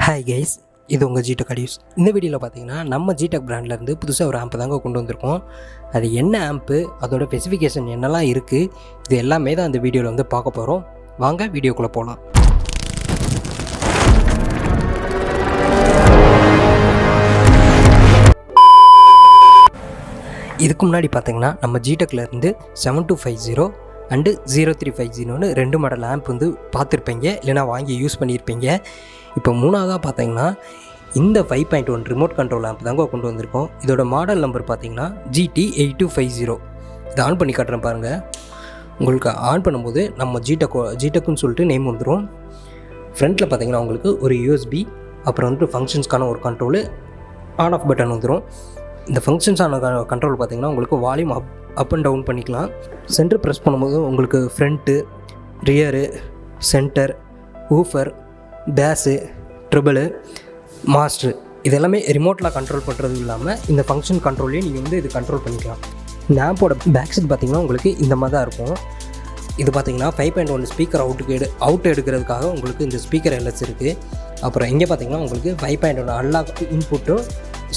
Hi guys, இது உங்கள் ஜிடெக் audios. இந்த வீடியோவில் பார்த்தீங்கன்னா நம்ம ஜிடெக் பிராண்ட்லேருந்து புதுசாக ஒரு ஆம்பு தாங்க கொண்டு வந்திருக்கோம். அது என்ன ஆம்பு, அதோட ஸ்பெசிஃபிகேஷன் என்னெல்லாம் இருக்குது, இது எல்லாமே தான் அந்த வீடியோவில் வந்து பார்க்க போகிறோம். வாங்க வீடியோக்குள்ளே போகலாம். இதுக்கு முன்னாடி பார்த்தீங்கன்னா நம்ம ஜிடெக்லேருந்து 7250 அண்டு 0350ன்னு 2 மாடல் ஆம்ப் வந்து பார்த்துருப்பீங்க, இல்லைனா வாங்கி யூஸ் பண்ணியிருப்பீங்க. இப்போ மூணாவதாக பார்த்தீங்கன்னா இந்த 5.1 ரிமோட் கண்ட்ரோல் ஆம்ப் தாங்க கொண்டு வந்திருக்கோம். இதோட மாடல் நம்பர் பார்த்தீங்கன்னா GT8250. இதை ஆன் பண்ணி காட்டுறேன் பாருங்கள். உங்களுக்கு ஆன் பண்ணும்போது நம்ம ஜிடெக்குன்னு சொல்லிட்டு நேம் வந்துடும். ஃப்ரண்ட்டில் பார்த்தீங்கன்னா உங்களுக்கு ஒரு USB, அப்புறம் வந்துட்டு ஃபங்க்ஷன்ஸ்க்கான ஒரு கண்ட்ரோலு, ஆன் ஆஃப் பட்டன் வந்துடும். இந்த ஃபங்க்ஷன்ஸான கண்ட்ரோல் பார்த்தீங்கன்னா உங்களுக்கு வால்யூம் அப் அண்ட் டவுன் பண்ணிக்கலாம். சென்டர் ப்ரெஸ் பண்ணும்போது உங்களுக்கு front, rear, centre, woofer, bass, treble, master இதெல்லாமே ரிமோட்டில் கண்ட்ரோல் பண்ணுறது இல்லாமல் இந்த ஃபங்க்ஷன் கண்ட்ரோல்லையும் நீங்கள் வந்து இது கண்ட்ரோல் பண்ணிக்கலாம். இந்த ஆம்போட பேக் சைட் பார்த்திங்கன்னா உங்களுக்கு இந்த மாதிரி தான் இருக்கும். இது பார்த்திங்கன்னா 5.1 ஸ்பீக்கர் அவுட் எடுக்கிறதுக்காக உங்களுக்கு இந்த ஸ்பீக்கர் எல்எஸ் இருக்குது. அப்புறம் இங்கே பார்த்திங்கன்னா உங்களுக்கு 5.1 அன்லாக் இன்புட்டும்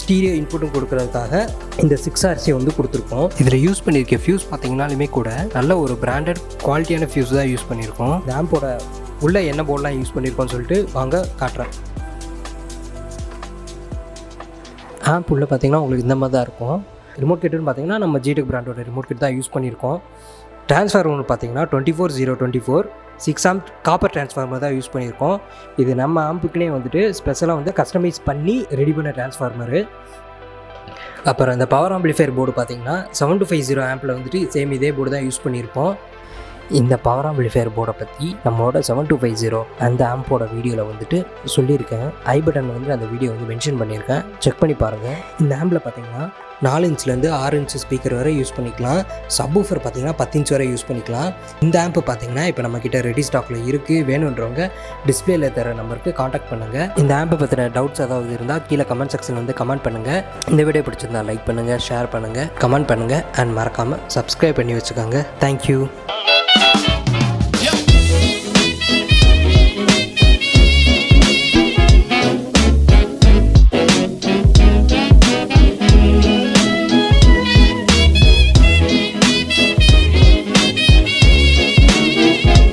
ஸ்டீரியோ இன்புட்டும் கொடுக்கறதுக்காக இந்த 6RC வந்து கொடுத்துருக்கோம். இதில் யூஸ் பண்ணியிருக்க ஃபியூஸ் பார்த்திங்கனாலுமே கூட நல்ல ஒரு பிராண்டட் குவாலிட்டியான ஃபியூஸ் தான் யூஸ் பண்ணியிருக்கோம். இந்த ஆம்போட உள்ளே என்ன போர்டெலாம் யூஸ் பண்ணியிருக்கோம்னு சொல்லிட்டு வாங்க காட்டுறேன். ஆம்ப் உள்ளே பார்த்திங்கன்னா உங்களுக்கு இந்த மாதிரி தான் இருக்கும். ரிமோட் கிட்டுன்னு பார்த்திங்கன்னா நம்ம ஜிடெக் பிராண்டோட ரிமோட் கிட் தான் யூஸ் பண்ணியிருக்கோம். ட்ரான்ஸ்ஃபார்மர் பார்த்திங்கன்னா 24024 6 ஆம்ப் காப்பர் ட்ரான்ஸ்ஃபார்மர் தான் யூஸ் பண்ணியிருக்கோம். இது நம்ம ஆம்புக்குனே வந்துட்டு ஸ்பெஷலாக வந்து கஸ்டமைஸ் பண்ணி ரெடி பண்ண ட்ரான்ஸ்ஃபார்மரு. அப்புறம் இந்த பவர் ஆம்பிளிஃபையர் போர்டு பார்த்திங்கன்னா 7250 ஆம்பில் வந்துட்டு சேம் இதே போர்டு தான் யூஸ் பண்ணியிருக்கோம். இந்த பவர் ஆம்பிளிஃபையர் போர்டை பற்றி நம்மளோட 7250 அந்த ஆம்போட வீடியோவில் வந்துட்டு சொல்லியிருக்கேன். ஐ பட்டன் வந்து அந்த வீடியோ வந்து மென்ஷன் பண்ணியிருக்கேன், செக் பண்ணி பாருங்கள். இந்த ஆம்பில் பார்த்திங்கன்னா 4 இன்ச்லேருந்து 6 இன்ச் ஸ்பீக்கர் வரை யூஸ் பண்ணிக்கலாம். சப்வூஃபர் பார்த்திங்கன்னா 10 இன்ச் வரை யூஸ் பண்ணிக்கலாம். இந்த ஆம்பு பார்த்திங்கன்னா இப்போ நம்மக்கிட்ட ரெடி ஸ்டாக்கில் இருக்குது. வேணுன்றவங்க டிஸ்பிளேல தர நம்பருக்கு காண்டாக்ட் பண்ணுங்கள். இந்த ஆம்பை பற்றின டவுட்ஸ் ஏதாவது இருந்தால் கீழே கமெண்ட் செக்ஷன் வந்து கமெண்ட் பண்ணுங்கள். இந்த வீடியோ பிடிச்சிருந்தா லைக் பண்ணுங்கள், ஷேர் பண்ணுங்கள், கமெண்ட் பண்ணுங்கள் அண்ட் மறக்காமல் சப்ஸ்கிரைப் பண்ணி வச்சுக்கோங்க. தேங்க்யூ.